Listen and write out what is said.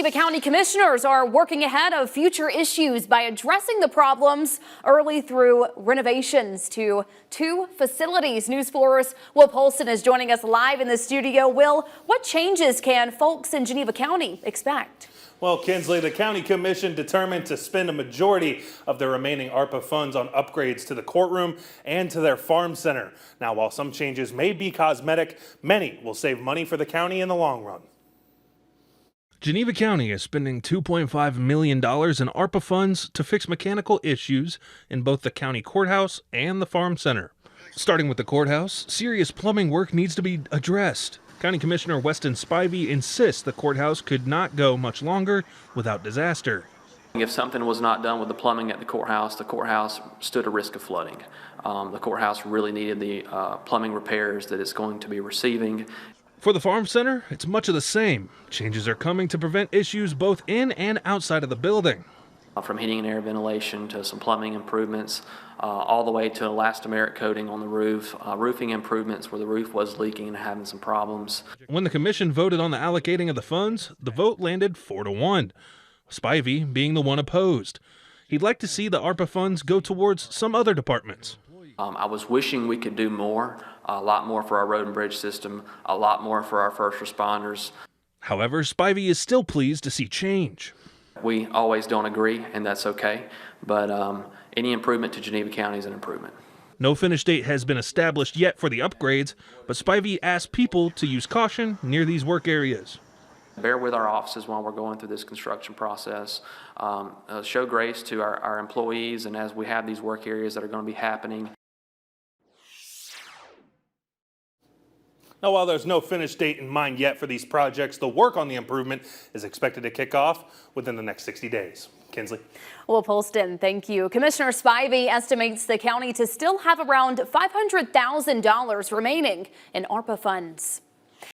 Geneva County commissioners are working ahead of future issues by addressing the problems early through renovations to two facilities. News 4's Will Polston is joining us live in the studio. Will, what changes can folks in Geneva County expect? Well, Kinsley, the county commission determined to spend a majority of the remaining ARPA funds on upgrades to the courtroom and to their farm center. Now, while some changes may be cosmetic, many will save money for the county in the long run. Geneva County is spending $2.5 million in ARPA funds to fix mechanical issues in both the county courthouse and the farm center. Starting with the courthouse, serious plumbing work needs to be addressed. County Commissioner Weston Spivey insists the courthouse could not go much longer without disaster. If something was not done with the plumbing at the courthouse stood a risk of flooding. The courthouse really needed the plumbing repairs that it's going to be receiving. For the farm center, it's much of the same. Changes are coming to prevent issues both in and outside of the building. From heating and air ventilation to some plumbing improvements, all the way to elastomeric coating on the roof, roofing improvements where the roof was leaking and having some problems. When the commission voted on the allocating of the funds, the vote landed 4-1, Spivey being the one opposed. He'd like to see the ARPA funds go towards some other departments. I was wishing we could do more, a lot more for our road and bridge system, a lot more for our first responders. However, Spivey is still pleased to see change. We always don't agree, and that's okay, but any improvement to Geneva County is an improvement. No finish date has been established yet for the upgrades, but Spivey asked people to use caution near these work areas. Bear with our offices while we're going through this construction process. Show grace to our employees, and as we have these work areas that are going to be happening. Now, while there's no finish date in mind yet for these projects, the work on the improvement is expected to kick off within the next 60 days. Kinsley. Well, Polston, thank you. Commissioner Spivey estimates the county to still have around $500,000 remaining in ARPA funds.